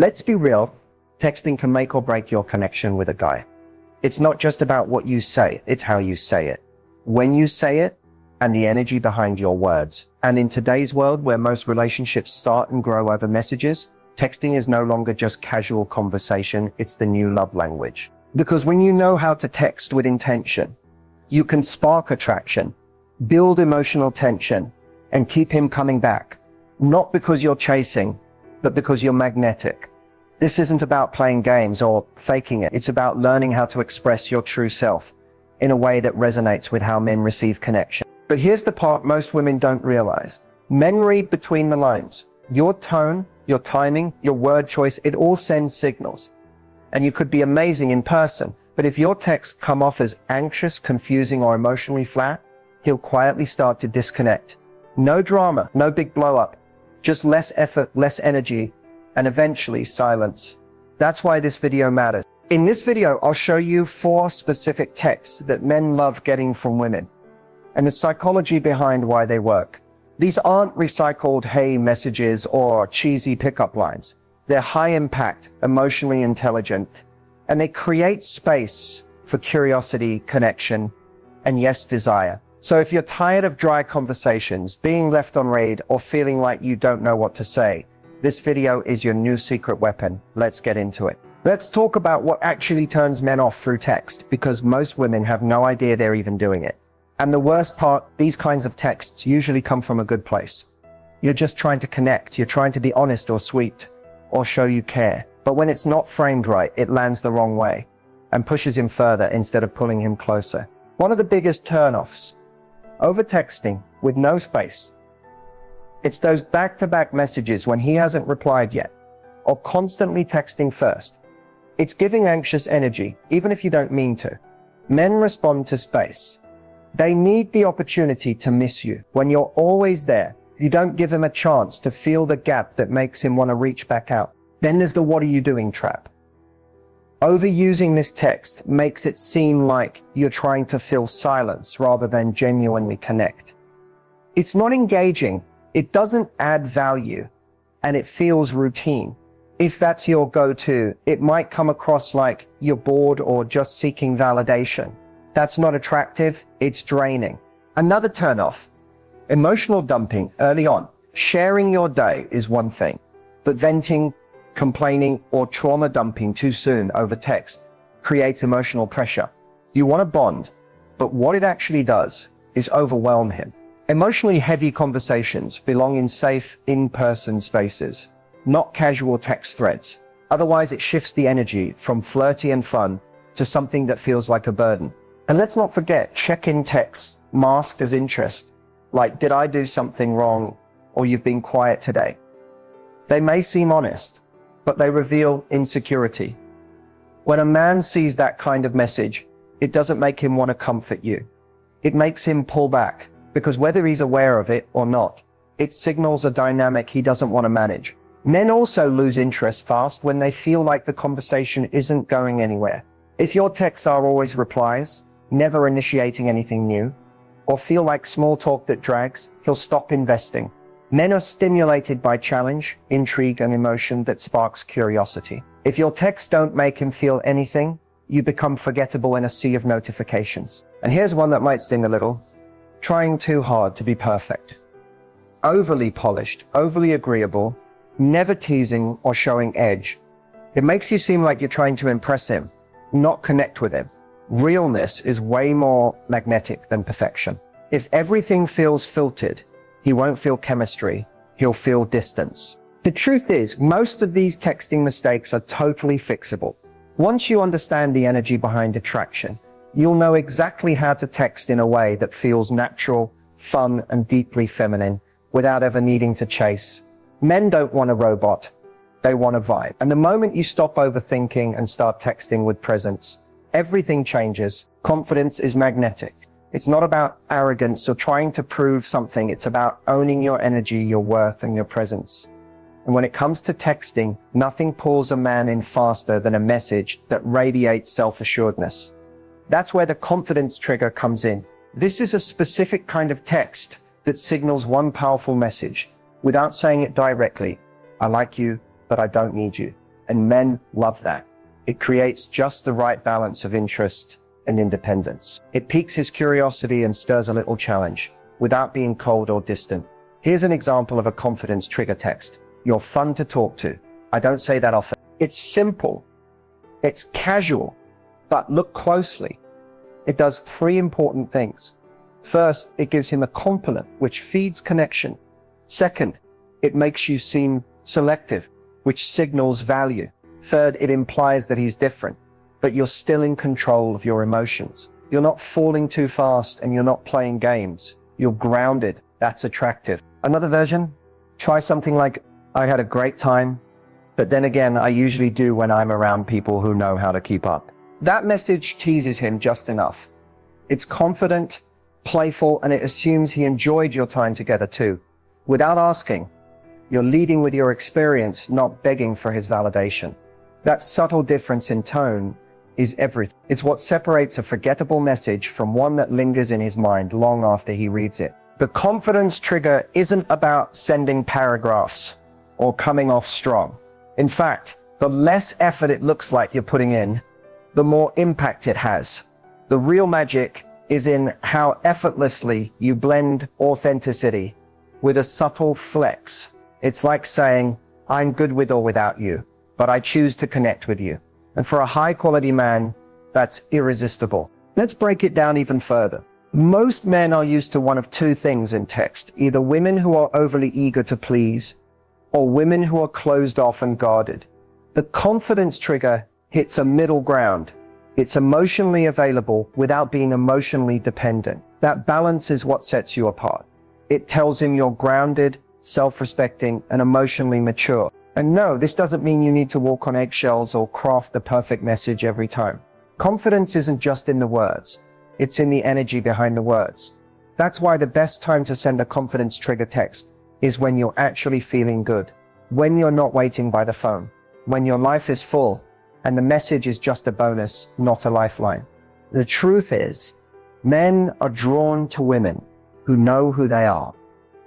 Let's be real, texting can make or break your connection with a guy. It's not just about what you say, it's how you say it, when you say it, and the energy behind your words. And in today's world where most relationships start and grow over messages, texting is no longer just casual conversation, it's the new love language. Because when you know how to text with intention, you can spark attraction, build emotional tension, and keep him coming back. Not because you're chasing, but because you're magnetic. This isn't about playing games or faking it. It's about learning how to express your true self in a way that resonates with how men receive connection. But here's the part most women don't realize. Men read between the lines. Your tone, your timing, your word choice, it all sends signals. And you could be amazing in person, but if your texts come off as anxious, confusing, or emotionally flat, he'll quietly start to disconnect. No drama, no big blow up, just less effort, less energy, and eventually silence. That's why this video matters. In this video, I'll show you 4 specific texts that men love getting from women, and the psychology behind why they work. These aren't recycled hey messages or cheesy pickup lines. They're high impact, emotionally intelligent, and they create space for curiosity, connection, and yes, desire. So if you're tired of dry conversations, being left on read, or feeling like you don't know what to say, this video is your new secret weapon. Let's get into it. Let's talk about what actually turns men off through text, because most women have no idea they're even doing it. And the worst part, these kinds of texts usually come from a good place. You're just trying to connect, you're trying to be honest or sweet, or show you care. But when it's not framed right, it lands the wrong way and pushes him further instead of pulling him closer. One of the biggest turnoffs, over texting with no space. It's those back-to-back messages when he hasn't replied yet, or constantly texting first. It's giving anxious energy, even if you don't mean to. Men respond to space. They need the opportunity to miss you. When you're always there, you don't give him a chance to feel the gap that makes him want to reach back out. Then there's the "what are you doing" trap. Overusing this text makes it seem like you're trying to fill silence rather than genuinely connect. It's not engaging, it doesn't add value, and it feels routine. If that's your go-to, it might come across like you're bored or just seeking validation. That's not attractive, it's draining. Another turnoff, emotional dumping early on. Sharing your day is one thing, but venting, complaining, or trauma dumping too soon over text creates emotional pressure. You want to bond, but what it actually does is overwhelm him. Emotionally heavy conversations belong in safe, in-person spaces, not casual text threads. Otherwise, it shifts the energy from flirty and fun to something that feels like a burden. And let's not forget check-in texts masked as interest, like "did I do something wrong?" or "you've been quiet today." They may seem honest, but they reveal insecurity. When a man sees that kind of message, it doesn't make him want to comfort you. It makes him pull back, because whether he's aware of it or not, it signals a dynamic he doesn't want to manage. Men also lose interest fast when they feel like the conversation isn't going anywhere. If your texts are always replies, never initiating anything new, or feel like small talk that drags, he'll stop investing. Men are stimulated by challenge, intrigue, and emotion that sparks curiosity. If your texts don't make him feel anything, you become forgettable in a sea of notifications. And here's one that might sting a little. Trying too hard to be perfect. Overly polished, overly agreeable, never teasing or showing edge. It makes you seem like you're trying to impress him, not connect with him. Realness is way more magnetic than perfection. If everything feels filtered, he won't feel chemistry, he'll feel distance. The truth is, most of these texting mistakes are totally fixable. Once you understand the energy behind attraction, you'll know exactly how to text in a way that feels natural, fun, and deeply feminine without ever needing to chase. Men don't want a robot, they want a vibe. And the moment you stop overthinking and start texting with presence, everything changes. Confidence is magnetic. It's not about arrogance or trying to prove something. It's about owning your energy, your worth, and your presence. And when it comes to texting, nothing pulls a man in faster than a message that radiates self-assuredness. That's where the confidence trigger comes in. This is a specific kind of text that signals one powerful message without saying it directly. I like you, but I don't need you. and men love that. It creates just the right balance of interest and independence. It piques his curiosity and stirs a little challenge without being cold or distant. Here's an example of a confidence trigger text. You're fun to talk to. I don't say that often. It's simple. It's casual, but look closely. It does three important things. First, it gives him a compliment, which feeds connection. Second, it makes you seem selective, which signals value. Third, it implies that he's different, but you're still in control of your emotions. You're not falling too fast and you're not playing games. You're grounded. That's attractive. Another version, try something like, I had a great time, but then again, I usually do when I'm around people who know how to keep up. That message teases him just enough. It's confident, playful, and it assumes he enjoyed your time together too. Without asking, you're leading with your experience, not begging for his validation. That subtle difference in tone is everything. It's what separates a forgettable message from one that lingers in his mind long after he reads it. The confidence trigger isn't about sending paragraphs or coming off strong. In fact, the less effort it looks like you're putting in, the more impact it has. The real magic is in how effortlessly you blend authenticity with a subtle flex. It's like saying, I'm good with or without you, but I choose to connect with you. And for a high quality man, that's irresistible. Let's break it down even further. Most men are used to one of two things in text, either women who are overly eager to please, or women who are closed off and guarded. The confidence trigger hits a middle ground. It's emotionally available without being emotionally dependent. That balance is what sets you apart. It tells him you're grounded, self-respecting, and emotionally mature. And no, this doesn't mean you need to walk on eggshells or craft the perfect message every time. Confidence isn't just in the words. It's in the energy behind the words. That's why the best time to send a confidence trigger text is when you're actually feeling good, when you're not waiting by the phone, when your life is full, and the message is just a bonus, not a lifeline. The truth is, men are drawn to women who know who they are,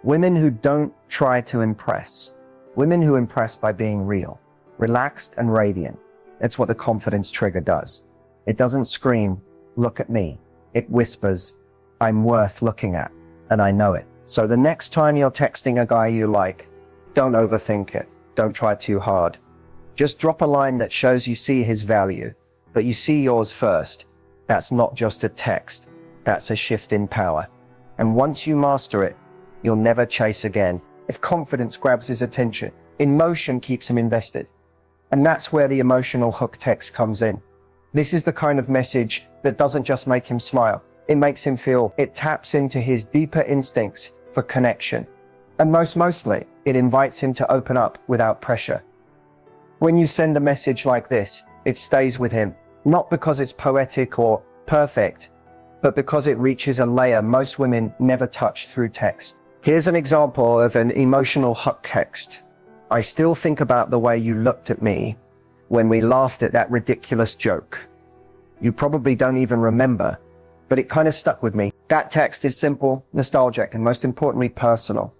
women who don't try to impress, women who impress by being real, relaxed and radiant. That's what the confidence trigger does. It doesn't scream, look at me. It whispers, I'm worth looking at, and I know it. So the next time you're texting a guy you like, don't overthink it. Don't try too hard. Just drop a line that shows you see his value, but you see yours first. That's not just a text. That's a shift in power. And once you master it, you'll never chase again. If confidence grabs his attention, emotion keeps him invested. And that's where the emotional hook text comes in. This is the kind of message that doesn't just make him smile. It makes him feel. It taps into his deeper instincts for connection. And mostly, it invites him to open up without pressure. When you send a message like this, it stays with him, not because it's poetic or perfect, but because it reaches a layer most women never touch through text. Here's an example of an emotional hook text. I still think about the way you looked at me when we laughed at that ridiculous joke. You probably don't even remember, but it kind of stuck with me. That text is simple, nostalgic, and most importantly, personal.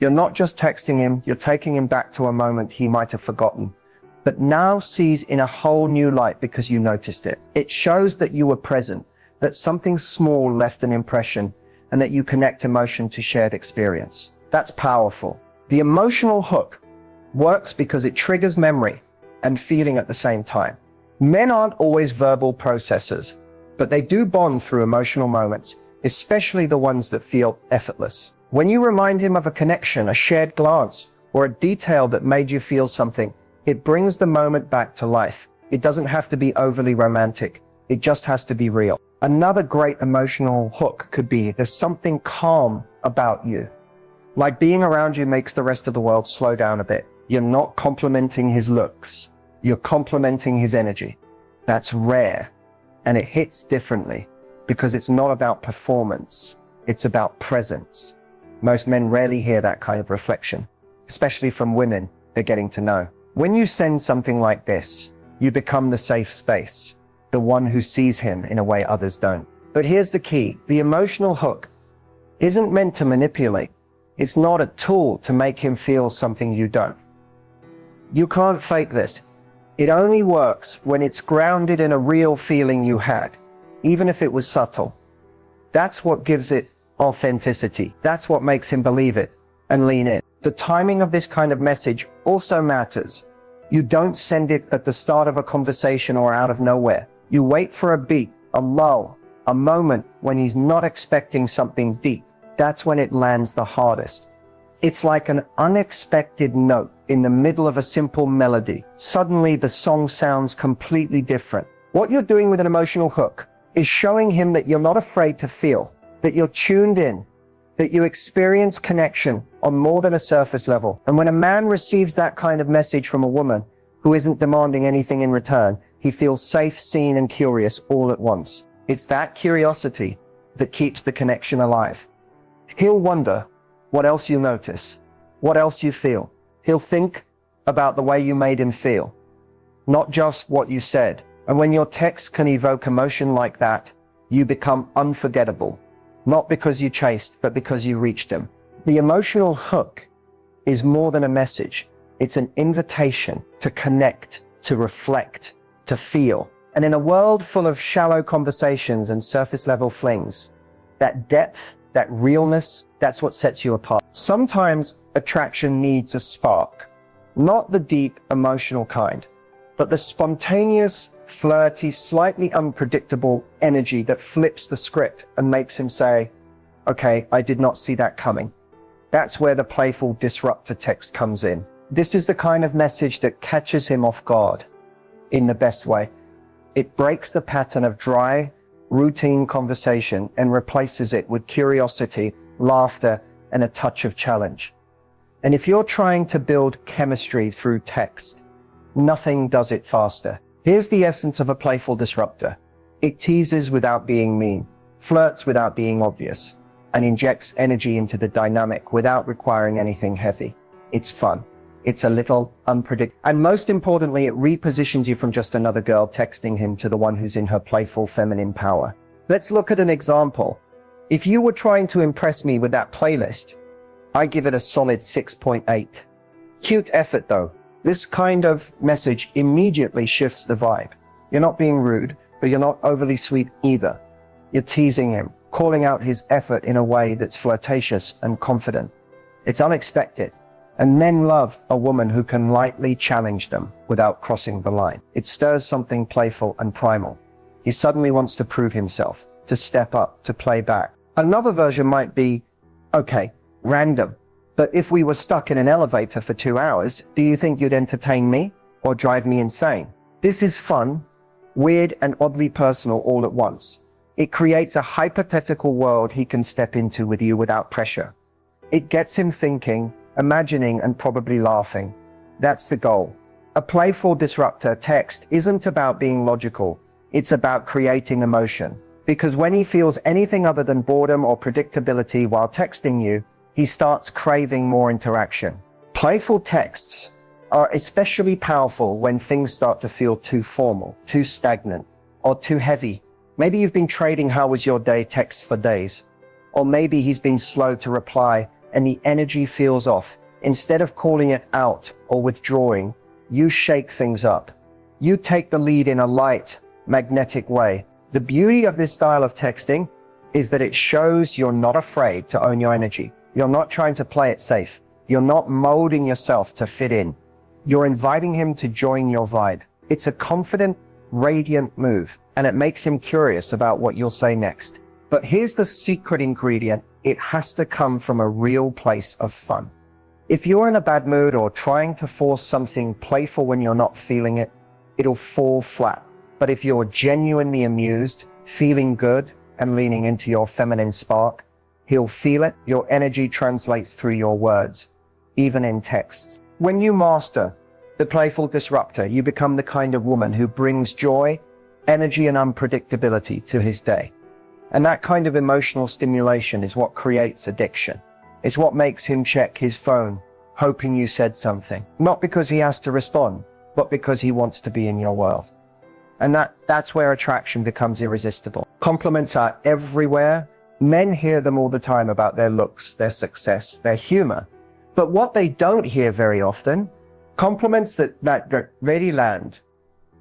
You're not just texting him, you're taking him back to a moment he might have forgotten, but now sees in a whole new light because you noticed it. It shows that you were present, that something small left an impression, and that you connect emotion to shared experience. That's powerful. The emotional hook works because it triggers memory and feeling at the same time. Men aren't always verbal processors, but they do bond through emotional moments, especially the ones that feel effortless. When you remind him of a connection, a shared glance, or a detail that made you feel something, it brings the moment back to life. It doesn't have to be overly romantic. It just has to be real. Another great emotional hook could be, there's something calm about you. Like being around you makes the rest of the world slow down a bit. You're not complimenting his looks. You're complimenting his energy. That's rare. And it hits differently because it's not about performance. It's about presence. Most men rarely hear that kind of reflection, especially from women they're getting to know. When you send something like this, you become the safe space, the one who sees him in a way others don't. But here's the key. The emotional hook isn't meant to manipulate. It's not a tool to make him feel something you don't. You can't fake this. It only works when it's grounded in a real feeling you had, even if it was subtle. That's what gives it authenticity. That's what makes him believe it and lean in. The timing of this kind of message also matters. You don't send it at the start of a conversation or out of nowhere. You wait for a beat, a lull, a moment when he's not expecting something deep. That's when it lands the hardest. It's like an unexpected note in the middle of a simple melody. Suddenly the song sounds completely different. What you're doing with an emotional hook is showing him that you're not afraid to feel, that you're tuned in, that you experience connection on more than a surface level. And when a man receives that kind of message from a woman who isn't demanding anything in return, he feels safe, seen, and curious all at once. It's that curiosity that keeps the connection alive. He'll wonder what else you notice, what else you feel. He'll think about the way you made him feel, not just what you said. And when your text can evoke emotion like that, you become unforgettable. Not because you chased, but because you reached him. The emotional hook is more than a message. It's an invitation to connect, to reflect, to feel. And in a world full of shallow conversations and surface level flings, that depth, that realness, that's what sets you apart. Sometimes attraction needs a spark, not the deep emotional kind, but the spontaneous, flirty, slightly unpredictable energy that flips the script and makes him say, okay, I did not see that coming. That's where the playful disruptor text comes in. This is the kind of message that catches him off guard in the best way. It breaks the pattern of dry, routine conversation and replaces it with curiosity, laughter, and a touch of challenge. And if you're trying to build chemistry through text, nothing does it faster. Here's the essence of a playful disruptor. It teases without being mean, flirts without being obvious, and injects energy into the dynamic without requiring anything heavy. It's fun. It's a little unpredictable. And most importantly, it repositions you from just another girl texting him to the one who's in her playful feminine power. Let's look at an example. If you were trying to impress me with that playlist, I give it a solid 6.8. Cute effort though. This kind of message immediately shifts the vibe. You're not being rude, but you're not overly sweet either. You're teasing him, calling out his effort in a way that's flirtatious and confident. It's unexpected. And men love a woman who can lightly challenge them without crossing the line. It stirs something playful and primal. He suddenly wants to prove himself, to step up, to play back. Another version might be, okay, random. But if we were stuck in an elevator for 2 hours, do you think you'd entertain me or drive me insane? This is fun, weird, and oddly personal all at once. It creates a hypothetical world he can step into with you without pressure. It gets him thinking, imagining, and probably laughing. That's the goal. A playful disruptor text isn't about being logical. It's about creating emotion. Because when he feels anything other than boredom or predictability while texting you, he starts craving more interaction. Playful texts are especially powerful when things start to feel too formal, too stagnant, or too heavy. Maybe you've been trading "how was your day" texts for days. Or maybe he's been slow to reply and the energy feels off. Instead of calling it out or withdrawing, you shake things up. You take the lead in a light, magnetic way. The beauty of this style of texting is that it shows you're not afraid to own your energy. You're not trying to play it safe. You're not molding yourself to fit in. You're inviting him to join your vibe. It's a confident, radiant move, and it makes him curious about what you'll say next. But here's the secret ingredient. It has to come from a real place of fun. If you're in a bad mood or trying to force something playful when you're not feeling it, it'll fall flat. But if you're genuinely amused, feeling good, and leaning into your feminine spark, he'll feel it. Your energy translates through your words, even in texts. When you master the playful disruptor, you become the kind of woman who brings joy, energy, and unpredictability to his day. And that kind of emotional stimulation is what creates addiction. It's what makes him check his phone, hoping you said something. Not because he has to respond, but because he wants to be in your world. And that's where attraction becomes irresistible. Compliments are everywhere. Men hear them all the time about their looks, their success, their humor. But what they don't hear very often, compliments that really land,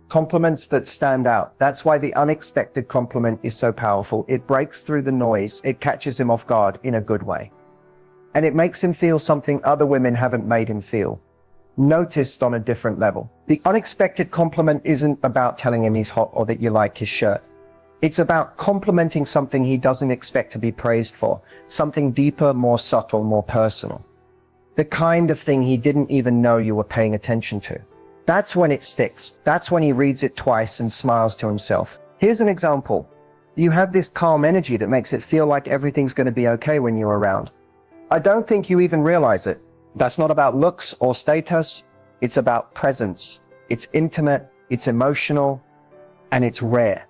Compliments that stand out. That's why the unexpected compliment is so powerful. It breaks through the noise. It catches him off guard in a good way. And it makes him feel something other women haven't made him feel. Noticed on a different level. The unexpected compliment isn't about telling him he's hot or that you like his shirt. It's about complimenting something he doesn't expect to be praised for. Something deeper, more subtle, more personal. The kind of thing he didn't even know you were paying attention to. That's when it sticks. That's when he reads it twice and smiles to himself. Here's an example. You have this calm energy that makes it feel like everything's going to be okay when you're around. I don't think you even realize it. That's not about looks or status. It's about presence. It's intimate, it's emotional, and it's rare.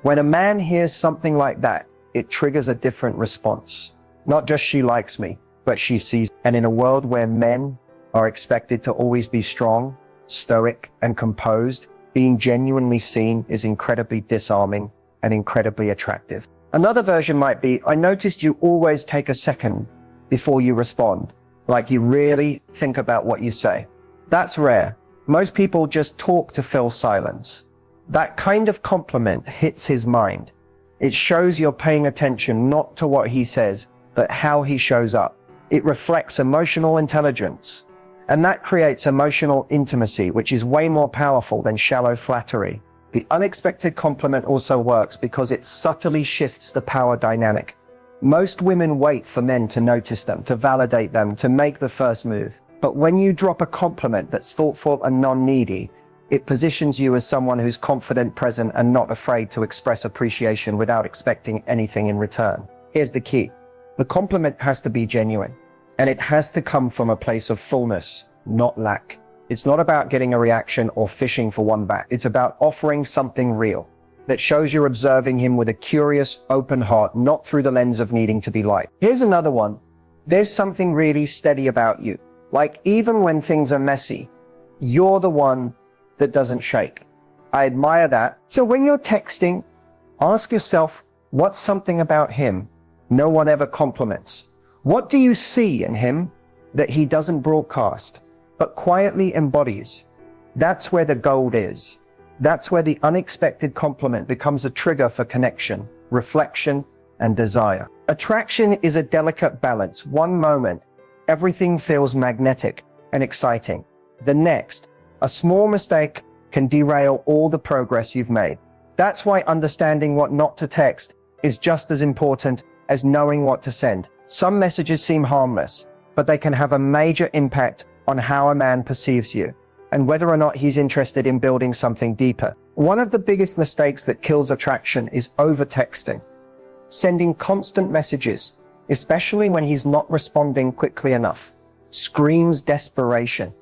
When a man hears something like that, it triggers a different response. Not just she likes me, but she sees. And in a world where men are expected to always be strong, stoic, and composed, being genuinely seen is incredibly disarming and incredibly attractive. Another version might be, I noticed you always take a second before you respond, like you really think about what you say. That's rare. Most people just talk to fill silence. That kind of compliment hits his mind. It shows you're paying attention not to what he says, but how he shows up. It reflects emotional intelligence. And that creates emotional intimacy, which is way more powerful than shallow flattery. The unexpected compliment also works because it subtly shifts the power dynamic. Most women wait for men to notice them, to validate them, to make the first move. But when you drop a compliment that's thoughtful and non-needy, it positions you as someone who's confident, present, and not afraid to express appreciation without expecting anything in return. Here's the key. The compliment has to be genuine. And it has to come from a place of fullness, not lack. It's not about getting a reaction or fishing for one back. It's about offering something real that shows you're observing him with a curious, open heart, not through the lens of needing to be liked. Here's another one. There's something really steady about you. Like even when things are messy, you're the one that doesn't shake. I admire that. So when you're texting, ask yourself, what's something about him no one ever compliments? What do you see in him that he doesn't broadcast, but quietly embodies? That's where the gold is. That's where the unexpected compliment becomes a trigger for connection, reflection, and desire. Attraction is a delicate balance. One moment, everything feels magnetic and exciting. The next, a small mistake can derail all the progress you've made. That's why understanding what not to text is just as important as knowing what to send. Some messages seem harmless, but they can have a major impact on how a man perceives you and whether or not he's interested in building something deeper. One of the biggest mistakes that kills attraction is over-texting. Sending constant messages, especially when he's not responding quickly enough, screams desperation.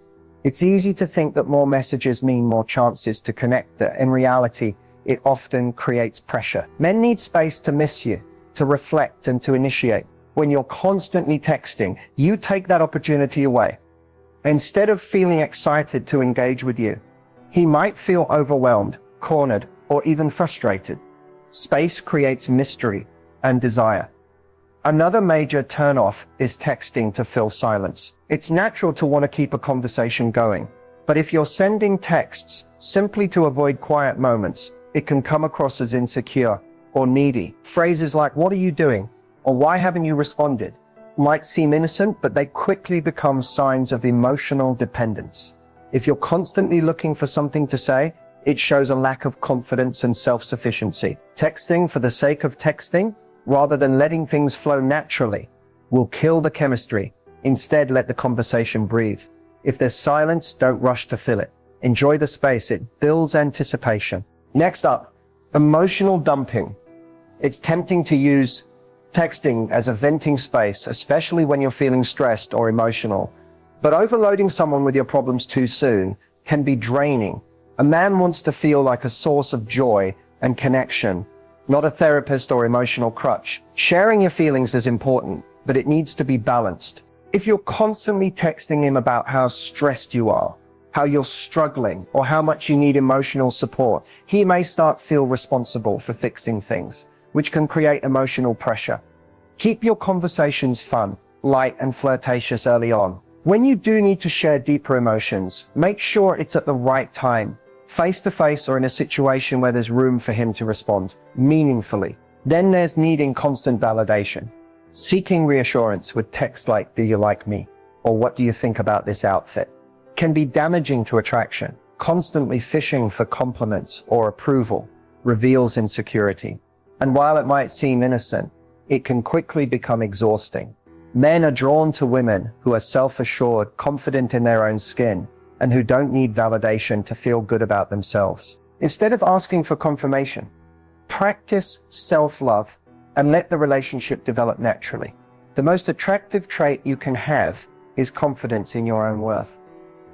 It's easy to think that more messages mean more chances to connect. In reality, it often creates pressure. Men need space to miss you, to reflect, and to initiate. When you're constantly texting, you take that opportunity away. Instead of feeling excited to engage with you, he might feel overwhelmed, cornered, or even frustrated. Space creates mystery and desire. Another major turnoff is texting to fill silence. It's natural to want to keep a conversation going, but if you're sending texts simply to avoid quiet moments, it can come across as insecure or needy. Phrases like, "What are you doing?" or "Why haven't you responded?" might seem innocent, but they quickly become signs of emotional dependence. If you're constantly looking for something to say, it shows a lack of confidence and self-sufficiency. Texting for the sake of texting, rather than letting things flow naturally, will kill the chemistry. Instead, let the conversation breathe. If there's silence, don't rush to fill it. Enjoy the space. It builds anticipation. Next up, emotional dumping. It's tempting to use texting as a venting space, especially when you're feeling stressed or emotional. But overloading someone with your problems too soon can be draining. A man wants to feel like a source of joy and connection, not a therapist or emotional crutch. Sharing your feelings is important, but it needs to be balanced. If you're constantly texting him about how stressed you are, how you're struggling, or how much you need emotional support, he may start to feel responsible for fixing things, which can create emotional pressure. Keep your conversations fun, light, and flirtatious early on. When you do need to share deeper emotions, make sure it's at the right time face to face or in a situation where there's room for him to respond meaningfully. Then there's needing constant validation. Seeking reassurance with texts like, "Do you like me?" or "What do you think about this outfit?" can be damaging to attraction. Constantly fishing for compliments or approval reveals insecurity. And while it might seem innocent, it can quickly become exhausting. Men are drawn to women who are self-assured, confident in their own skin, and who don't need validation to feel good about themselves. Instead of asking for confirmation, practice self-love and let the relationship develop naturally. The most attractive trait you can have is confidence in your own worth.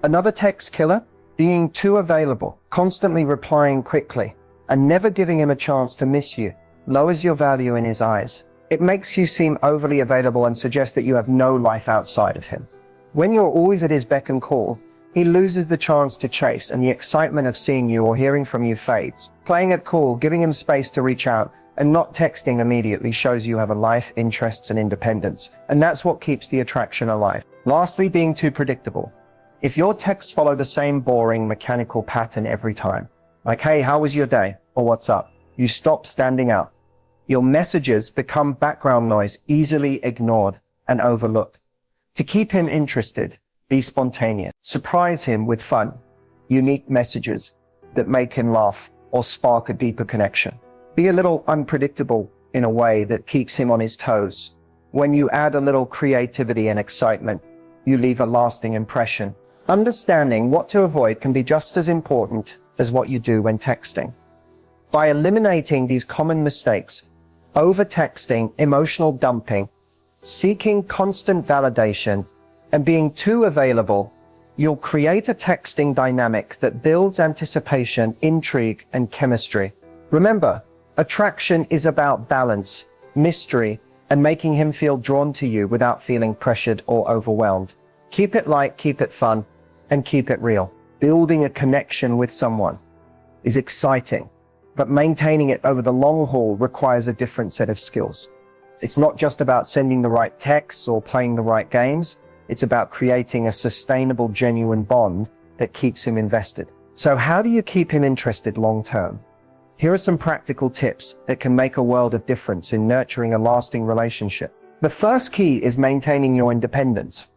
Another text killer: being too available, constantly replying quickly, and never giving him a chance to miss you, lowers your value in his eyes. It makes you seem overly available and suggests that you have no life outside of him. When you're always at his beck and call, he loses the chance to chase, and the excitement of seeing you or hearing from you fades. Playing it cool, giving him space to reach out, and not texting immediately shows you have a life, interests, and independence, and that's what keeps the attraction alive. Lastly, being too predictable. If your texts follow the same boring, mechanical pattern every time, like, "Hey, how was your day?" or "What's up?" you stop standing out. Your messages become background noise, easily ignored and overlooked. To keep him interested, be spontaneous. Surprise him with fun, unique messages that make him laugh or spark a deeper connection. Be a little unpredictable in a way that keeps him on his toes. When you add a little creativity and excitement, you leave a lasting impression. Understanding what to avoid can be just as important as what you do when texting. By eliminating these common mistakes, over-texting, emotional dumping, seeking constant validation, and being too available, you'll create a texting dynamic that builds anticipation, intrigue, and chemistry. Remember, attraction is about balance, mystery, and making him feel drawn to you without feeling pressured or overwhelmed. Keep it light, keep it fun, and keep it real. Building a connection with someone is exciting, but maintaining it over the long haul requires a different set of skills. It's not just about sending the right texts or playing the right games. It's about creating a sustainable, genuine bond that keeps him invested. So how do you keep him interested long term? Here are some practical tips that can make a world of difference in nurturing a lasting relationship. The first key is maintaining your independence.